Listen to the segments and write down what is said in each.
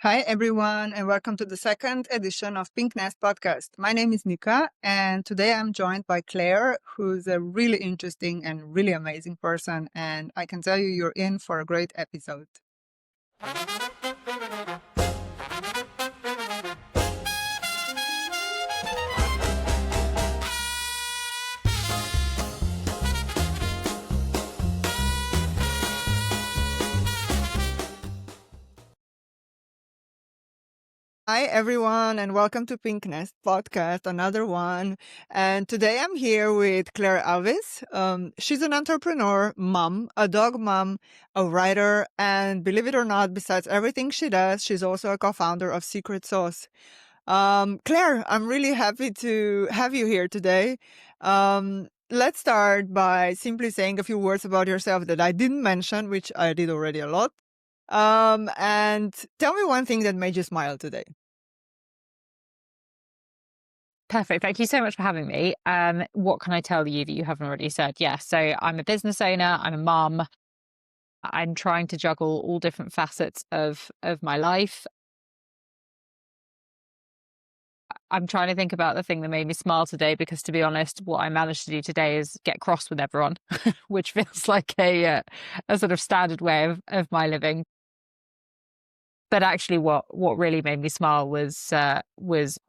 Hi, everyone, and welcome to the second edition of Pink Nest podcast. My name is Nika, and today I'm joined by Claire, who's a really interesting and really amazing person. And I can tell you, you're in for a great episode. Hi, everyone, and welcome to Pink Nest podcast, another one. And today I'm here with Claire Alvis. She's an entrepreneur, mom, a dog mom, a writer, and believe it or not, besides everything she does, she's also a co-founder of Secret Sauce. Claire, I'm really happy to have you here today. Let's start by simply saying a few words about yourself that I didn't mention, which I did already a lot. And tell me one thing that made you smile today. Perfect. Thank you so much for having me. What can I tell you that you haven't already said? Yeah, so I'm a business owner, I'm a mum. I'm trying to juggle all different facets of my life. I'm trying to think about the thing that made me smile today because, to be honest, what I managed to do today is get cross with everyone, which feels like a sort of standard way of my living. But actually, what really made me smile was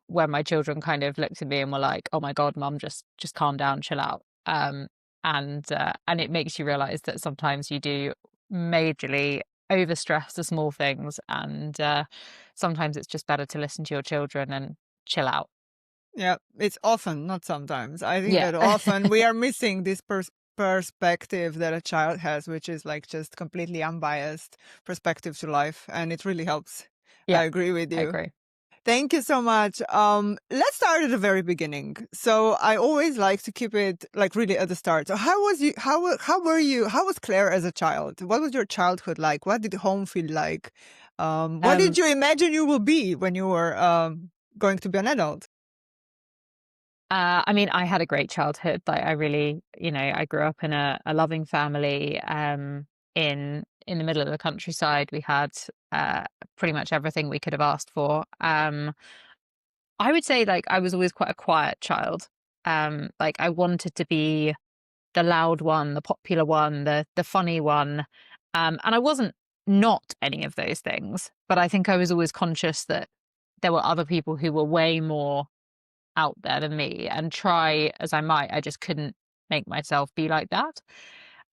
when my children kind of looked at me and were like, "Oh my God, Mum, just calm down, chill out." And it makes you realize that sometimes you do majorly overstress the small things, and sometimes it's just better to listen to your children and chill out. Yeah, it's often, not sometimes. I think Yeah. that often we are missing this perspective that a child has, which is like just completely unbiased perspective to life. And it really helps. Yeah, I agree with I you. agree. Thank you so much. Let's start at the very beginning. So I always like to keep it like really at the start. So how was you? How were you? How was Claire as a child? What was your childhood like? What did home feel like? What did you imagine you will be when you were going to be an adult? I mean, I had a great childhood. Like, I really, I grew up in a loving family. In the middle of the countryside, we had pretty much everything we could have asked for. I would say, like, I was always quite a quiet child. Like, I wanted to be the loud one, the popular one, the funny one, and I wasn't not any of those things. But I think I was always conscious that there were other people who were way more out there than me, and try as I might, I just couldn't make myself be like that.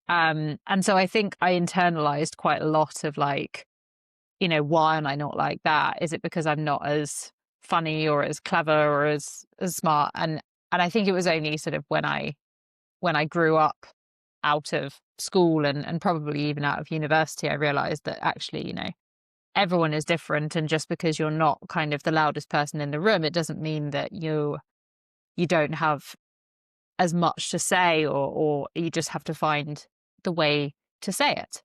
And so I think I internalized quite a lot of, like, why am I not like that? Is it because I'm not as funny or as clever or as smart? And I think it was only sort of when I grew up out of school and probably even out of university, I realized that actually, everyone is different, and just because you're not kind of the loudest person in the room, it doesn't mean that you don't have as much to say, or you just have to find the way to say it.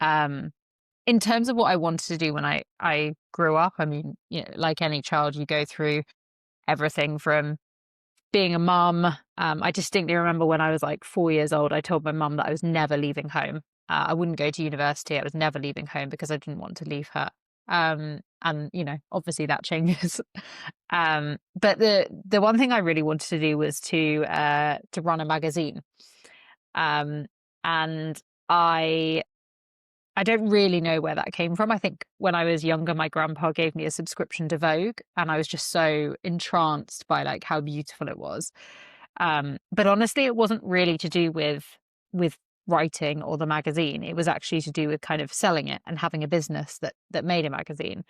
In terms of what I wanted to do when I grew up, I mean, like any child, you go through everything from being a mum. I distinctly remember when I was like 4 years old, I told my mum that I was never leaving home. I wouldn't go to university. I was never leaving home because I didn't want to leave her. And obviously that changes. But the one thing I really wanted to do was to run a magazine. And I don't really know where that came from. I think when I was younger, my grandpa gave me a subscription to Vogue, and I was just so entranced by, like, how beautiful it was. But honestly, it wasn't really to do with writing or the magazine. It was actually to do with kind of selling it and having a business that made a magazine.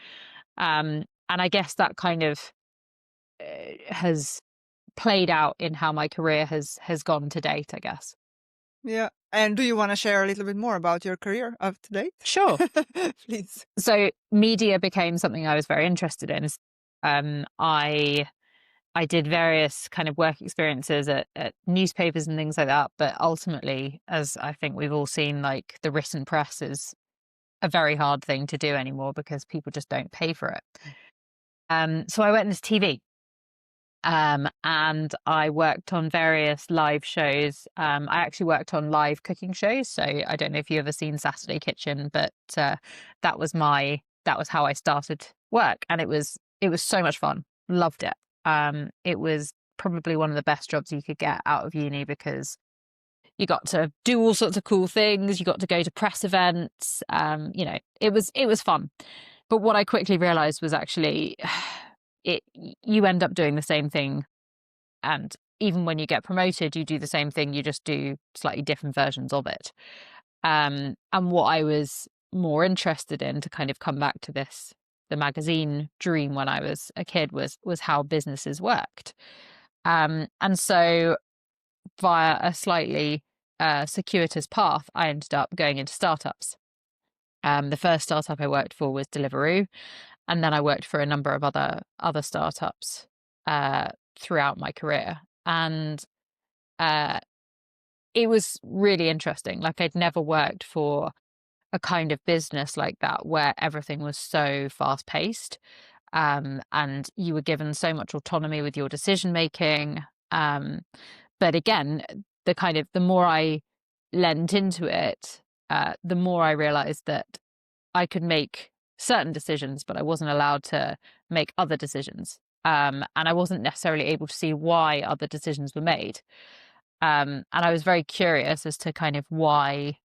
And I guess that kind of has played out in how my career has gone to date, I guess. Yeah. And do you want to share a little bit more about your career up to date? Sure. Please. So media became something I was very interested in. I did various kind of work experiences at newspapers and things like that. But ultimately, as I think we've all seen, like, the written press is a very hard thing to do anymore because people just don't pay for it. So I went into TV. And I worked on various live shows. I actually worked on live cooking shows. So I don't know if you've ever seen Saturday Kitchen, but that was my that was how I started work. And it was so much fun. Loved it. It was probably one of the best jobs you could get out of uni because you got to do all sorts of cool things. You got to go to press events. It was fun. But what I quickly realized was actually you end up doing the same thing, and even when you get promoted, you do the same thing. You just do slightly different versions of it. And what I was more interested in, to kind of come back to this, the magazine dream when I was a kid, was how businesses worked. And so via a slightly circuitous path, I ended up going into startups. The first startup I worked for was Deliveroo, and then I worked for a number of other startups throughout my career, and uh, it was really interesting. Like, I'd never worked for a kind of business like that where everything was so fast paced, and you were given so much autonomy with your decision making. But again, the more I lent into it, the more I realized that I could make certain decisions, but I wasn't allowed to make other decisions. And I wasn't necessarily able to see why other decisions were made. And I was very curious as to kind of why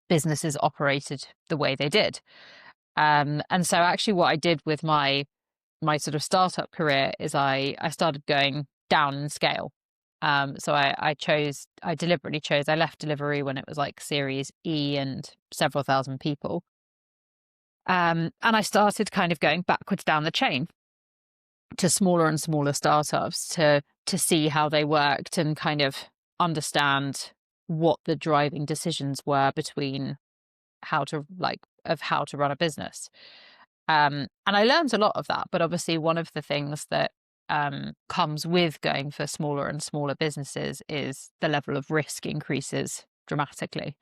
businesses operated the way they did. And so actually what I did with my sort of startup career is I started going down in scale. So I deliberately chose, I left Delivery when it was like Series E and several thousand people. And I started kind of going backwards down the chain to smaller and smaller startups to see how they worked and kind of understand what the driving decisions were between how to run a business. And I learned a lot of that, but obviously one of the things that comes with going for smaller and smaller businesses is the level of risk increases dramatically.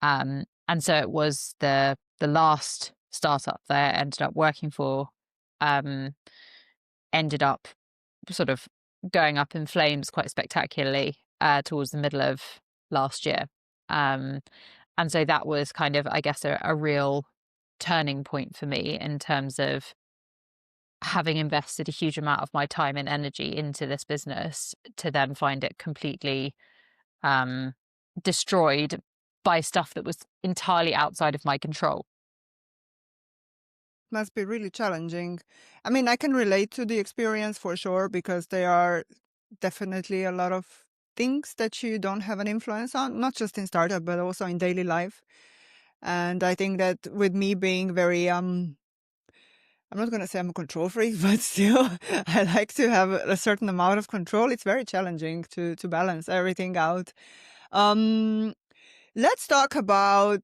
And so it was the last startup that I ended up working for, um, ended up sort of going up in flames quite spectacularly towards the middle of last year. Um, and so that was kind of, I guess, a real turning point for me in terms of having invested a huge amount of my time and energy into this business to then find it completely um, destroyed by stuff that was entirely outside of my control. Must be really challenging. I mean, I can relate to the experience for sure because there are definitely a lot of things that you don't have an influence on, not just in startup, but also in daily life. And I think that with me being very, I'm not going to say I'm a control freak, but still, I like to have a certain amount of control. It's very challenging to balance everything out. Um, let's talk about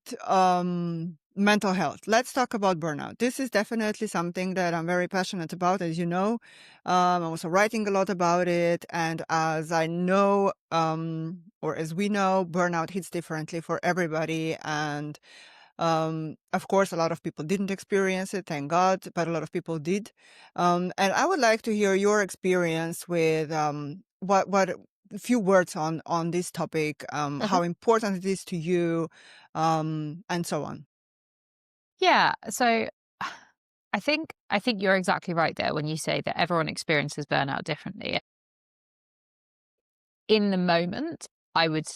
mental health. Let's talk about burnout. This is definitely something that I'm very passionate about, as you know. I'm also writing a lot about it. And as I know, or as we know, burnout hits differently for everybody. And of course, a lot of people didn't experience it, thank God, but a lot of people did. And I would like to hear your experience with what a few words on this topic, Mhm. how important it is to you, and so on. Yeah, so I think you're exactly right there when you say that everyone experiences burnout differently. In the moment, I would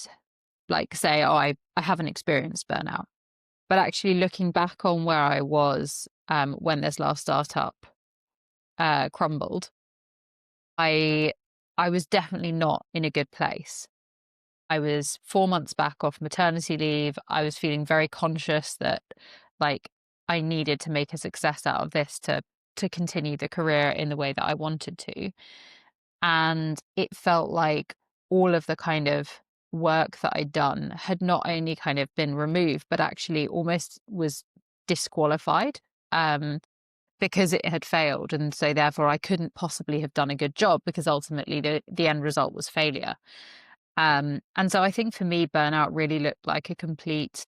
like say, oh, I haven't experienced burnout. But actually looking back on where I was when this last startup crumbled, I I was definitely not in a good place. I was 4 months back off maternity leave. I was feeling very conscious that, like, I needed to make a success out of this to continue the career in the way that I wanted to. And it felt like all of the kind of work that I'd done had not only kind of been removed, but actually almost was disqualified. Because it had failed, and so therefore I couldn't possibly have done a good job because ultimately the end result was failure. And so I think for me, burnout really looked like a complete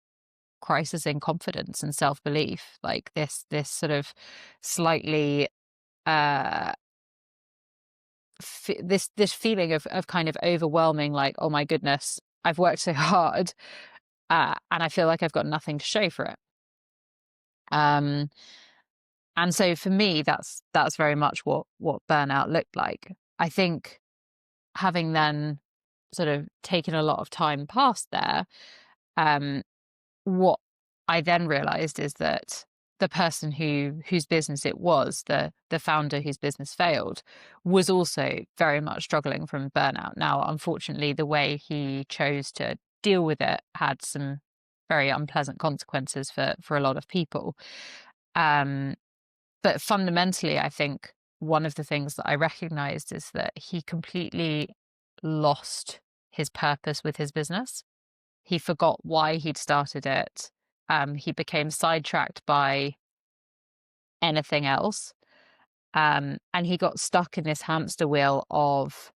crisis in confidence and self-belief, like this sort of slightly uh this feeling of kind of overwhelming, like, oh my goodness, I've worked so hard, and I feel like I've got nothing to show for it. Um, and so for me, that's very much what burnout looked like. I think having then sort of taken a lot of time past there, um, what I then realized is that the person whose business it was, the founder whose business failed, was also very much struggling from burnout. Now, unfortunately, the way he chose to deal with it had some very unpleasant consequences for a lot of people. Um, but fundamentally, I think one of the things that I recognized is that he completely lost his purpose with his business. He forgot why he'd started it. He became sidetracked by anything else. And he got stuck in this hamster wheel of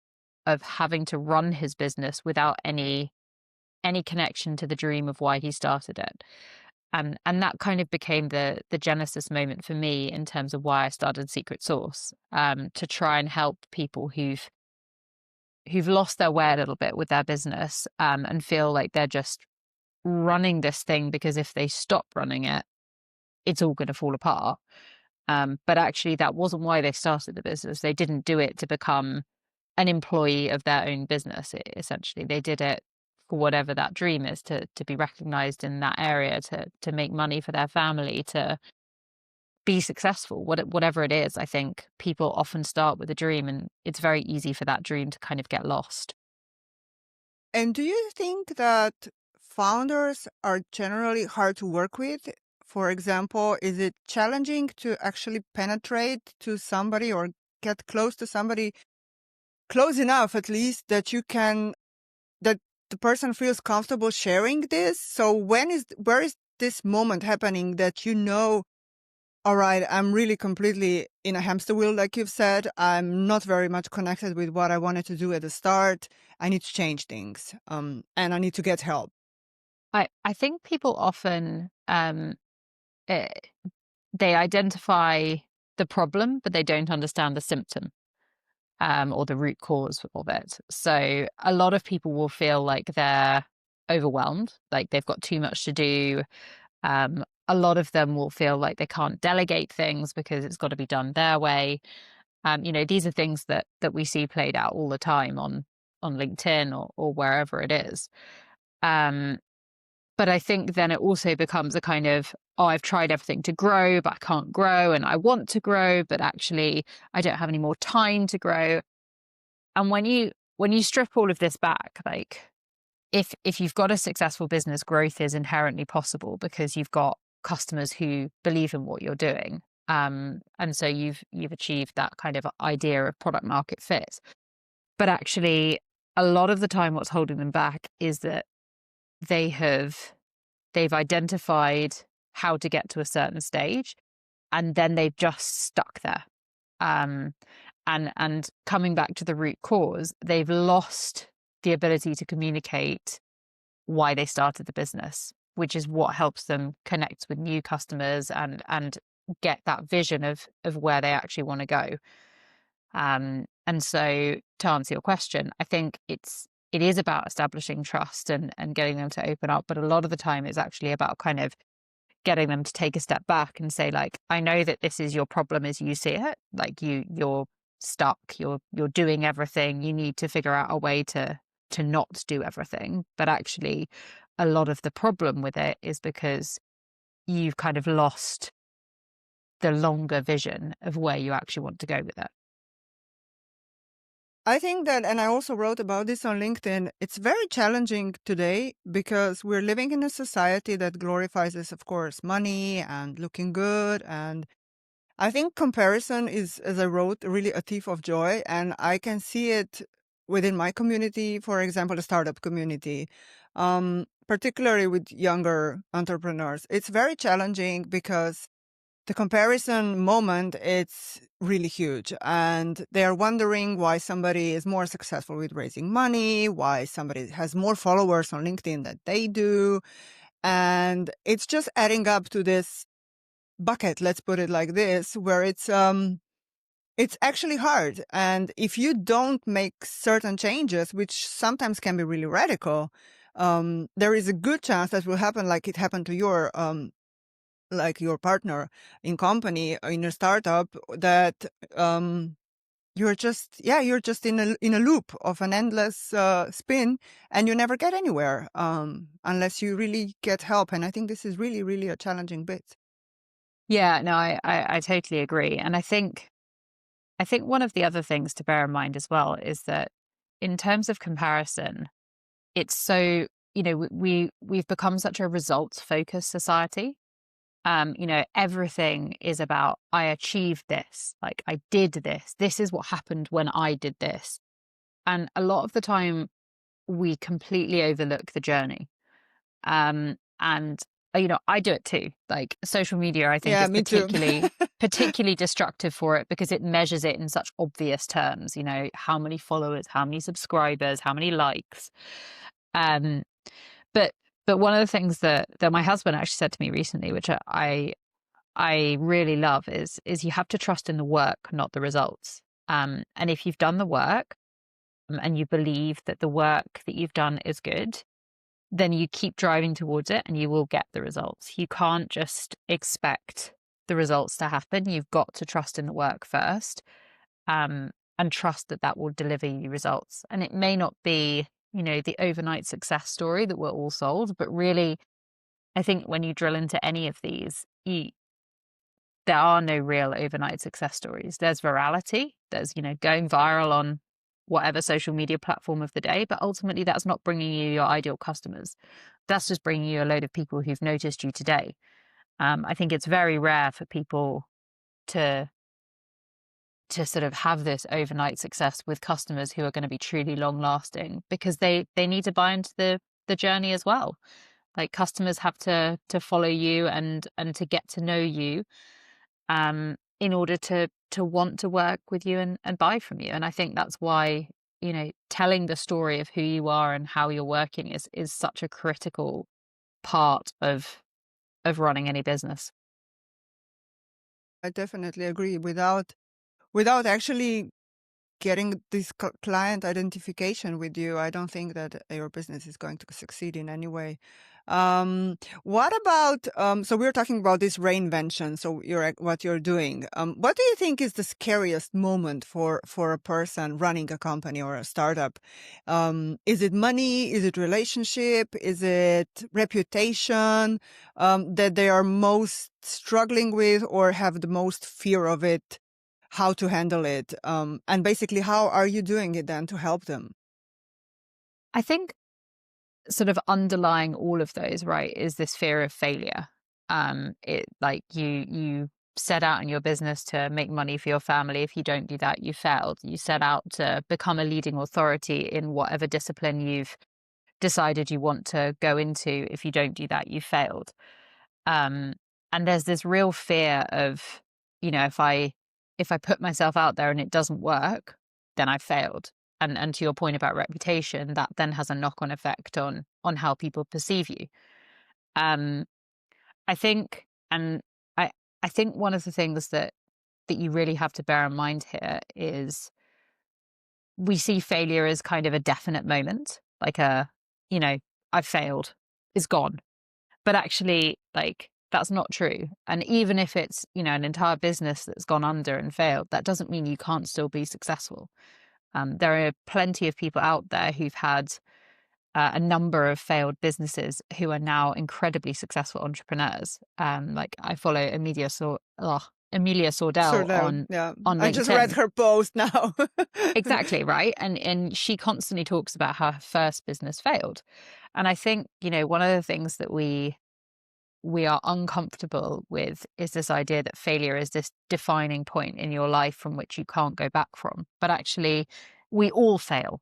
having to run his business without any connection to the dream of why he started it. And that kind of became the genesis moment for me in terms of why I started Secret Source, to try and help people who've lost their way a little bit with their business, and feel like they're just running this thing because if they stop running it, it's all going to fall apart. But actually, that wasn't why they started the business. They didn't do it to become an employee of their own business. Essentially, they did it for whatever that dream is, to be recognized in that area, to make money for their family, to be successful, whatever it is. I think people often start with a dream, and it's very easy for that dream to kind of get lost. And do you think that founders are generally hard to work with? For example, is it challenging to actually penetrate to somebody or get close to somebody, close enough at least that you can, that the person feels comfortable sharing this? So where is this moment happening that all right, I'm really completely in a hamster wheel, like you've said. I'm not very much connected with what I wanted to do at the start. I need to change things, and I need to get help. I think people often eh, they identify the problem, but they don't understand the symptom, or the root cause of it. So a lot of people will feel like they're overwhelmed, like they've got too much to do. A lot of them will feel like they can't delegate things because it's got to be done their way. These are things that we see played out all the time on LinkedIn or wherever it is. Um, but I think then it also becomes a kind of, oh, I've tried everything to grow, but I can't grow, and I want to grow, but actually I don't have any more time to grow. And when you strip all of this back, like if you've got a successful business, growth is inherently possible because you've got customers who believe in what you're doing. And so you've achieved that kind of idea of product market fit. But actually, a lot of the time, what's holding them back is that they have they've identified how to get to a certain stage, and then they've just stuck there. Um, and coming back to the root cause, they've lost the ability to communicate why they started the business, which is what helps them connect with new customers and get that vision of where they actually want to go. And so to answer your question, I think it is about establishing trust and getting them to open up, but a lot of the time it's actually about kind of getting them to take a step back and say, like, I know that this is your problem as you see it. Like you're stuck, you're doing everything. You need to figure out a way to not do everything. But actually a lot of the problem with it is because you've kind of lost the longer vision of where you actually want to go with it. I think that, and I also wrote about this on LinkedIn, it's very challenging today because we're living in a society that glorifies, of course, money and looking good. And I think comparison is, as I wrote, really a thief of joy. And I can see it within my community, for example, the startup community, particularly with younger entrepreneurs. It's very challenging because the comparison moment, it's really huge. And they're wondering why somebody is more successful with raising money, why somebody has more followers on LinkedIn than they do. And it's just adding up to this bucket, let's put it like this, where it's actually hard. And if you don't make certain changes, which sometimes can be really radical, there is a good chance that will happen like it happened to your like your partner in company, in a startup, that you're just, yeah, you're just in a loop of an endless spin, and you never get anywhere unless you really get help. And I think this is really, really a challenging bit. Yeah, no, I totally agree. And I think one of the other things to bear in mind as well is that in terms of comparison, it's so, we've become such a results focused society. Everything is about I achieved this, like I did this. This is what happened when I did this. And a lot of the time we completely overlook the journey. And I do it too. Like social media, I think Yeah, is me too. particularly destructive for it because it measures it in such obvious terms, how many followers, how many subscribers, how many likes. Um, but but one of the things that my husband actually said to me recently, which I really love is you have to trust in the work, not the results. And if you've done the work and you believe that the work that you've done is good, then you keep driving towards it and you will get the results. You can't just expect the results to happen. You've got to trust in the work first, and trust that that will deliver you results. And it may not be, the overnight success story that we're all sold, but really, I think when you drill into any of these, there are no real overnight success stories. There's virality. There's, going viral on whatever social media platform of the day, but ultimately that's not bringing you your ideal customers. That's just bringing you a load of people who've noticed you today. I think it's very rare for people to sort of have this overnight success with customers who are going to be truly long lasting because they need to buy into the journey as well. Like customers have to follow you and to get to know you in order to want to work with you and buy from you. And I think that's why, telling the story of who you are and how you're working is such a critical part of running any business. I definitely agree. Without actually getting this client identification with you, I don't think that your business is going to succeed in any way. What about, so we're talking about this reinvention. So what you're doing. What do you think is the scariest moment for a person running a company or a startup? Is it money? Is it relationship? Is it reputation, that they are most struggling with or have the most fear of it? How to handle it, and basically how are you doing it then to help them? I think sort of underlying all of those, right, is this fear of failure. It like you set out in your business to make money for your family. If you don't do that, you failed. You set out to become a leading authority in whatever discipline you've decided you want to go into. If you don't do that, you failed. Um, and there's this real fear of, if I put myself out there and it doesn't work, then I failed. And to your point about reputation, that then has a knock-on effect on how people perceive you. Um, I think, and I think one of the things that you really have to bear in mind here is we see failure as kind of a definite moment, like you know, I've failed, it's gone. But actually, like, that's not true. And even if it's, an entire business that's gone under and failed, that doesn't mean you can't still be successful. There are plenty of people out there who've had a number of failed businesses who are now incredibly successful entrepreneurs. Like I follow Emilia Sure, Sordell no, yeah, on I just read LinkedIn. her post now. Exactly, right. And she constantly talks about how her first business failed. And I think, one of the things that we are uncomfortable with is this idea that failure is this defining point in your life from which you can't go back from. But actually, we all fail,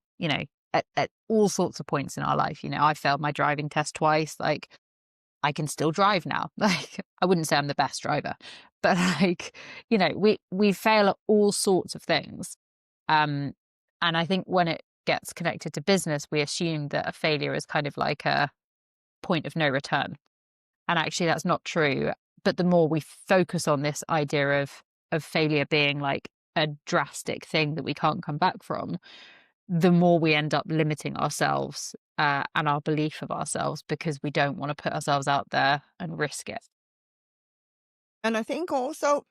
at all sorts of points in our life. I failed my driving test twice. Like, I can still drive now. Like, I wouldn't say I'm the best driver, but like, we fail at all sorts of things. Um, and I think when it gets connected to business, we assume that a failure is kind of like a point of no return, and actually that's not true. But the more we focus on this idea of failure being like a drastic thing that we can't come back from, the more we end up limiting ourselves, and our belief of ourselves, because we don't want to put ourselves out there and risk it. And I think also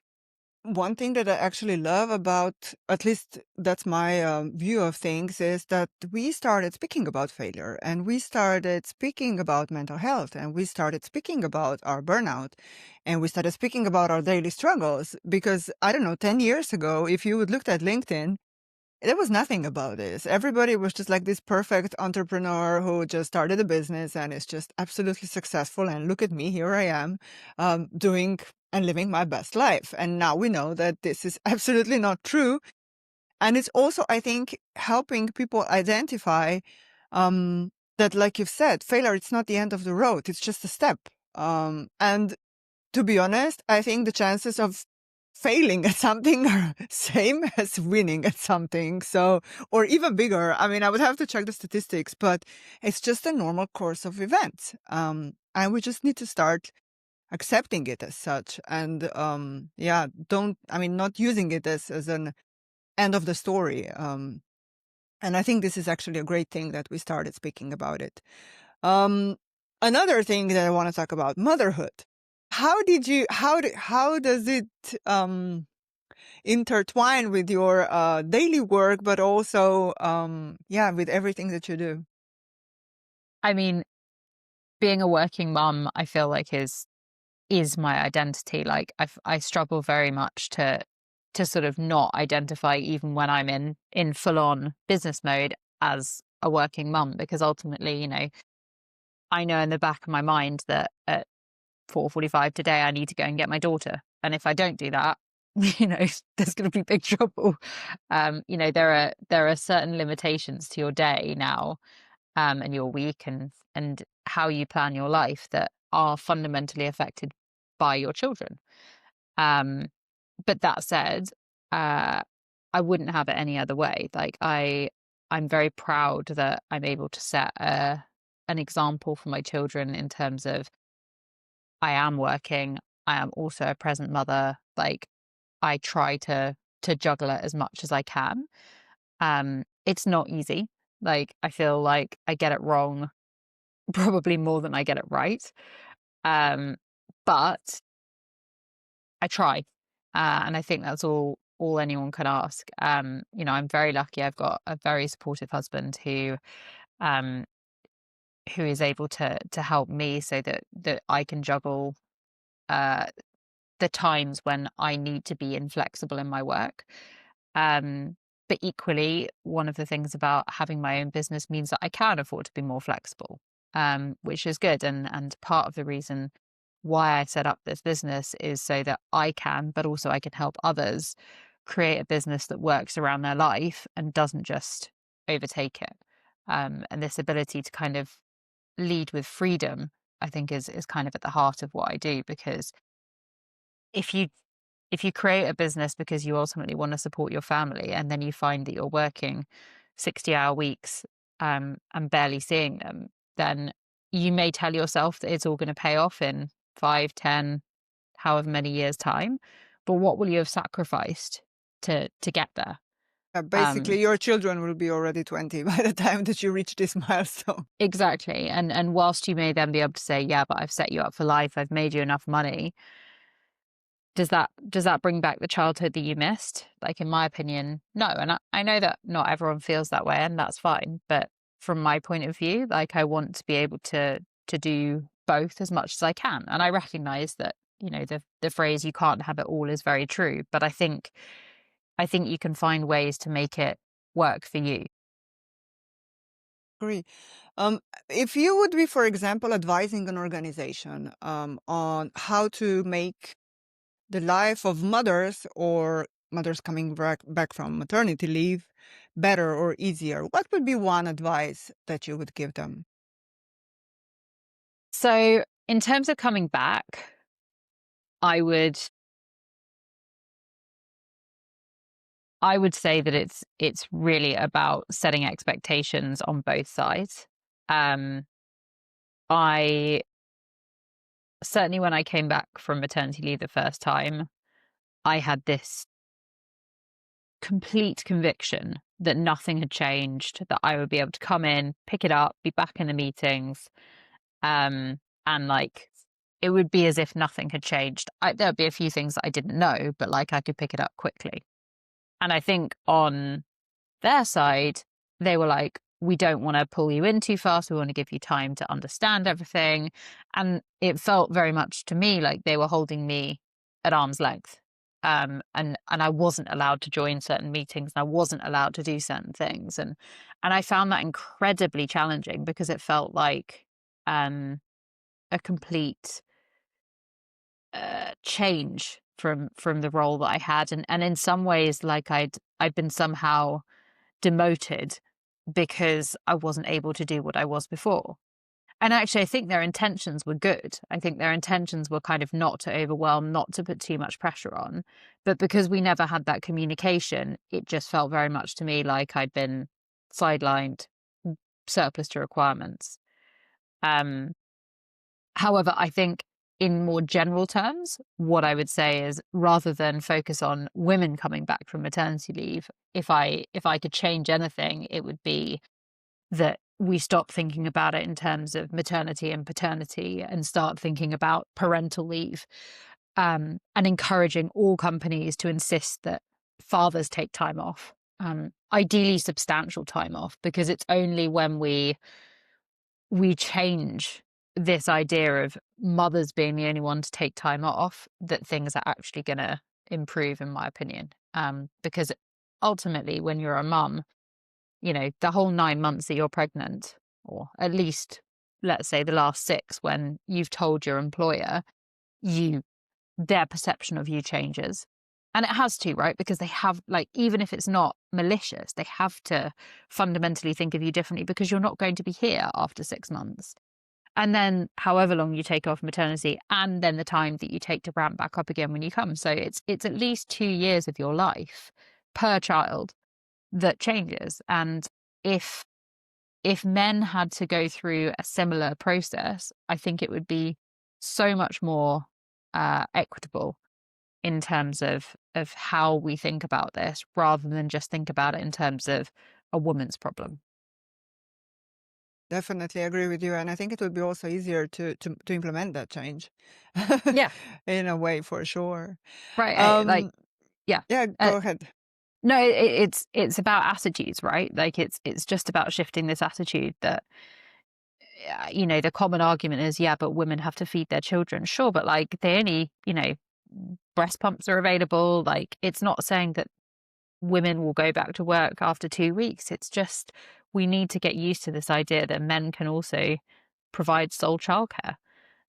one thing that I actually love about, at least that's my view of things, is that we started speaking about failure and we started speaking about mental health and we started speaking about our burnout and we started speaking about our daily struggles. Because I don't know, 10 years ago, if you would looked at LinkedIn, there was nothing about this. Everybody was just like this perfect entrepreneur who just started a business and is just absolutely successful. And look at me, here I am, doing and living my best life. And now we know that this is absolutely not true. And it's also, I think, helping people identify that, like you've said, failure, it's not the end of the road. It's just a step. And to be honest, I think the chances of failing at something are same as winning at something. So, or even bigger. I mean, I would have to check the statistics, but it's just a normal course of events. And we just need to start accepting it as such. And, yeah, not using it as an end of the story. And I think this is actually a great thing that we started speaking about it. Um, Another thing that I want to talk about, motherhood. How does it intertwine with your daily work, but also yeah, with everything that you do? I mean, being a working mum, I feel like is my identity. Like I struggle very much to sort of not identify even when I'm in full on business mode as a working mum, because ultimately, I know in the back of my mind that at 4:45 today I need to go and get my daughter. And if I don't do that, there's going to be big trouble. There are certain limitations to your day now, and your week and how you plan your life that are fundamentally affected by your children. Um, but that said, uh, I wouldn't have it any other way. Like I'm very proud that I'm able to set an example for my children in terms of I am working. I am also a present mother. Like I try to juggle it as much as I can. It's not easy. Like I feel like I get it wrong probably more than I get it right. Um, but I try. And I think that's all anyone can ask. I'm very lucky. I've got a very supportive husband um who is able to help me so that I can juggle uh the times when I need to be inflexible in my work. Um, but equally, one of the things about having my own business means that I can afford to be more flexible, which is good. And part of the reason why I set up this business is so that I can, but also I can help others create a business that works around their life and doesn't just overtake it. And this ability to kind of lead with freedom, I think, is kind of at the heart of what I do, because if you if you create a business because you ultimately want to support your family and then you find that you're working 60-hour weeks, and barely seeing them, then you may tell yourself that it's all going to pay off in 5, 10, however many years time. But what will you have sacrificed to get there? Basically, your children will be already 20 by the time that you reach this milestone. Exactly. And whilst you may then be able to say, yeah, but I've set you up for life, I've made you enough money, does that bring back the childhood that you missed? Like, in my opinion, no. And I know that not everyone feels that way, and that's fine. But from my point of view, like, I want to be able to do both as much as I can. And I recognize that, the phrase "you can't have it all" is very true. But I think you can find ways to make it work for you. Agree. Um, if you would be, for example, advising an organization on how to make the life of mothers or mothers coming back from maternity leave better or easier, what would be one advice that you would give them? So, in terms of coming back, I would I would say that it's really about setting expectations on both sides. Um, I certainly, when I came back from maternity leave the first time, I had this complete conviction that nothing had changed, that I would be able to come in, pick it up, be back in the meetings, and like it would be as if nothing had changed. There'd be a few things that I didn't know, but like I could pick it up quickly. And I think on their side, they were like, we don't want to pull you in too fast. We want to give you time to understand everything. And it felt very much to me like they were holding me at arm's length. And I wasn't allowed to join certain meetings and I wasn't allowed to do certain things. And I found that incredibly challenging because it felt like a complete change from the role that I had. And in some ways, like I'd been somehow demoted because I wasn't able to do what I was before. And actually, I think their intentions were good. I think their intentions were kind of not to overwhelm, not to put too much pressure on. But because we never had that communication, it just felt very much to me like I'd been sidelined, surplus to requirements. Um, However, I think in more general terms, what I would say is rather than focus on women coming back from maternity leave, if I could change anything, it would be that we stop thinking about it in terms of maternity and paternity and start thinking about parental leave, and encouraging all companies to insist that fathers take time off, ideally substantial time off, because it's only when we change this idea of mothers being the only one to take time off that things are actually going to improve, in my opinion. Because ultimately, when you're a mum, the whole 9 months that you're pregnant, or at least, let's say, the last 6, when you've told your employer, you their perception of you changes. And it has to, right? Because they have, like, even if it's not malicious, they have to fundamentally think of you differently because you're not going to be here after 6 months. And then however long you take off maternity and then the time that you take to ramp back up again when you come. So it's at least 2 years of your life per child that changes. And if men had to go through a similar process, I think it would be so much more equitable in terms of how we think about this, rather than just think about it in terms of a woman's problem. Definitely agree with you, and I think it would be also easier to implement that change Yeah, in a way, for sure. right. Like, Um, yeah. yeah, Uh, go ahead. no, it's about attitudes, right? Like it's just about shifting this attitude that the common argument is, yeah, but women have to feed their children. Sure, but like they only, breast pumps are available. Like it's not saying that women will go back to work after 2 weeks. It's just we need to get used to this idea that men can also provide sole childcare.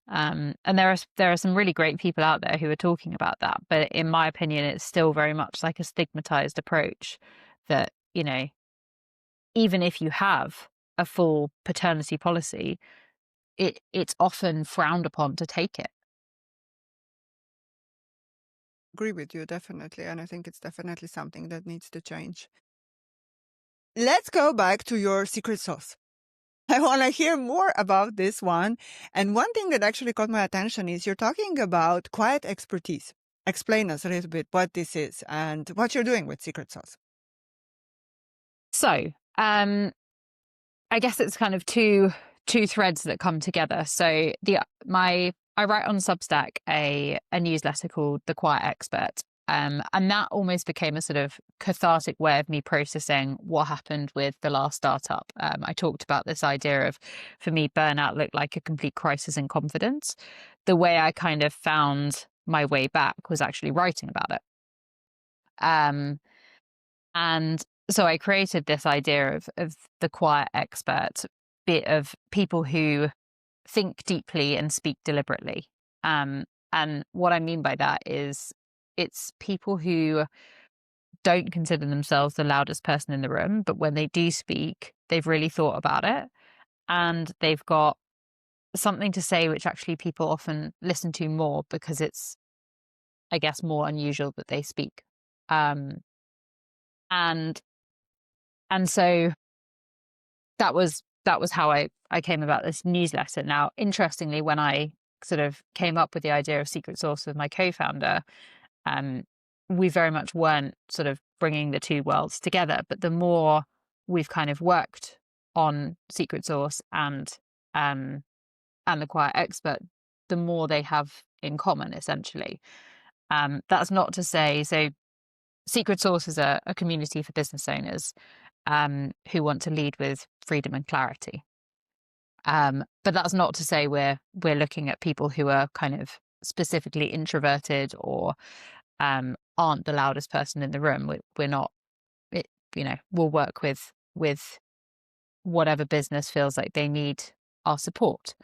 And there are some really great people out there who are talking about that, but in my opinion, it's still very much like a stigmatized approach that even if you have a full paternity policy, it's often frowned upon to take it. Agree with you, definitely, and I think it's definitely something that needs to change. Let's go back to your secret sauce. I want to hear more about this one. And one thing that actually caught my attention is you're talking about quiet expertise. Explain us a little bit what this is and what you're doing with secret sauce. So, I guess it's kind of two threads that come together. So I write on Substack a newsletter called The Quiet Expert. And that almost became a sort of cathartic way of me processing what happened with the last startup. I talked about this idea of, for me, burnout looked like a complete crisis in confidence. The way I kind of found my way back was actually writing about it. Um, and so I created this idea of the quiet expert, bit of people who think deeply and speak deliberately. And what I mean by that is it's people who don't consider themselves the loudest person in the room, but when they do speak, they've really thought about it and they've got something to say which actually people often listen to more because it's, I guess, more unusual that they speak. Um, and and so that was how I came about this newsletter. Now, interestingly, when I sort of came up with the idea of Secret Source with my co-founder, um, we very much weren't sort of bringing the two worlds together. But the more we've kind of worked on Secret Source and the Quiet Expert, the more they have in common, essentially. That's not to say, so Secret Sauce is a community for business owners who want to lead with freedom and clarity. But that's not to say we're looking at people who are kind of specifically introverted or aren't the loudest person in the room. We're not. It, we'll work with whatever business feels like they need our support.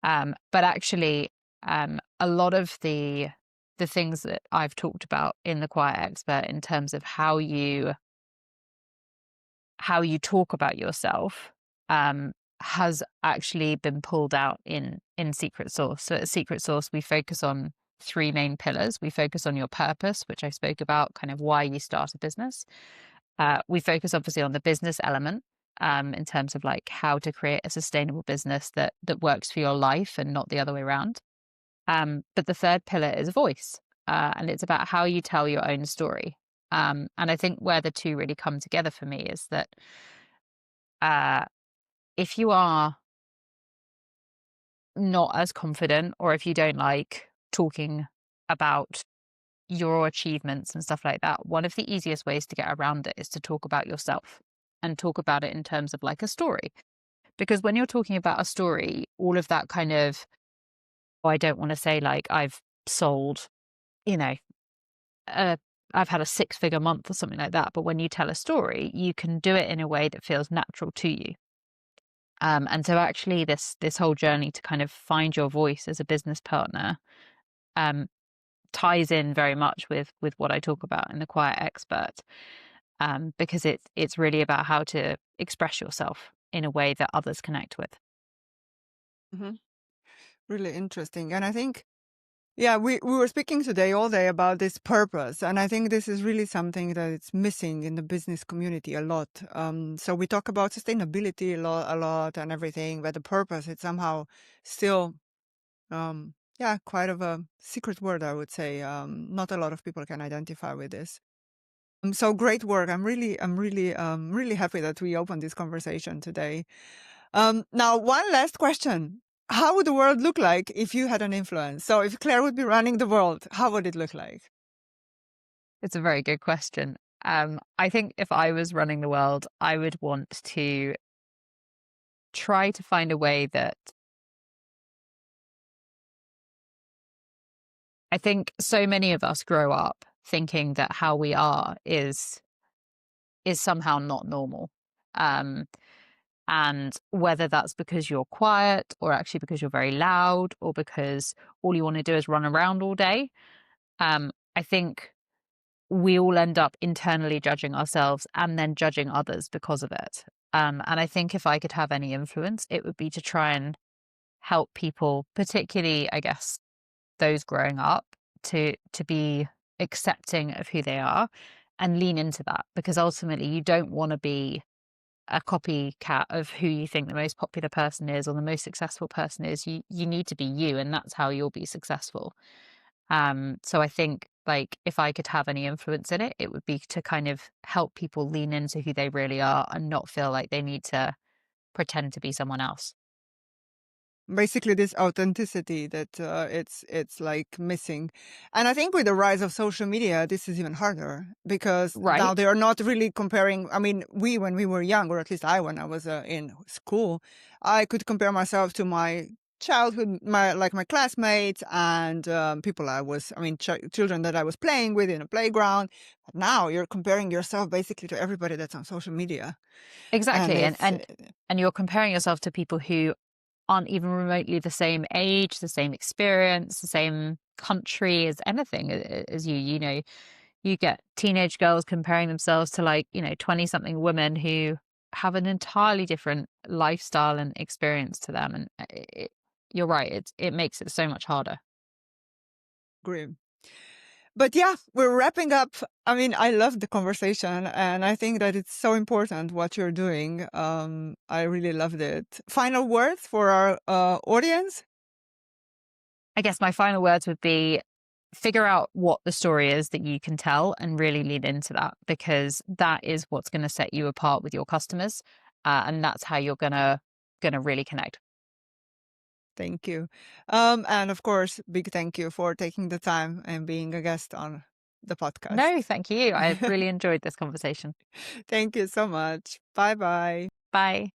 But actually, a lot of the things that I've talked about in the Quiet Expert in terms of how you talk about yourself has actually been pulled out in Secret Sauce. So at Secret Sauce, we focus on three main pillars. We focus on your purpose, which I spoke about, kind of why you start a business. We focus obviously on the business element in terms of like how to create a sustainable business that works for your life and not the other way around. But the third pillar is voice, and it's about how you tell your own story. And I think where the two really come together for me is that uh, if you are not as confident, or if you don't like talking about your achievements and stuff like that, one of the easiest ways to get around it is to talk about yourself and talk about it in terms of like a story. Because when you're talking about a story, all of that kind of, oh, I don't want to say like I've sold, you know, uh, I've had a 6-figure month or something like that. But when you tell a story, you can do it in a way that feels natural to you. And so actually this whole journey to kind of find your voice as a business partner um, ties in very much with what I talk about in the Quiet Expert, because it's really about how to express yourself in a way that others connect with. Hmm. Really interesting. And I think, yeah, we were speaking today all day about this purpose. And I think this is really something that it's missing in the business community a lot. So we talk about sustainability a lot and everything, but the purpose, it's somehow still, yeah, quite of a secret word, I would say. Not a lot of people can identify with this. So great work. I'm really happy that we opened this conversation today. Now, one last question. How would the world look like if you had an influence? So if Claire would be running the world, how would it look like? It's a very good question. I think if I was running the world, I would want to try to find a way that I think so many of us grow up thinking that how we are is somehow not normal. Um, and whether that's because you're quiet or actually because you're very loud or because all you want to do is run around all day, I think we all end up internally judging ourselves and then judging others because of it. And I think if I could have any influence, it would be to try and help people, particularly, I guess, those growing up, to be accepting of who they are and lean into that. Because ultimately, you don't want to be a copycat of who you think the most popular person is or the most successful person is. You need to be you, and that's how you'll be successful. So I think like if I could have any influence in it, it would be to kind of help people lean into who they really are and not feel like they need to pretend to be someone else. Basically this authenticity that it's like missing. And I think with the rise of social media, this is even harder because now Right? they are not really comparing. I mean, we when we were young, or at least I when I was in school, I could compare myself to my childhood, my classmates and people children that I was playing with in a playground. But now you're comparing yourself basically to everybody that's on social media, and Exactly. And it's and and you're comparing yourself to people who aren't even remotely the same age, the same experience, the same country as anything as you. You get teenage girls comparing themselves to like, 20 something women who have an entirely different lifestyle and experience to them. And you're right. It makes it so much harder. grim. But yeah, we're wrapping up. I mean, I love the conversation and I think that it's so important what you're doing. I really loved it. Final words for our audience? I guess my final words would be figure out what the story is that you can tell and really lean into that because that is what's going to set you apart with your customers. And that's how you're going to really connect. Thank you. And of course, big thank you for taking the time and being a guest on the No, podcast. thank you. I've really enjoyed this conversation. Thank you so much. Bye bye. Bye.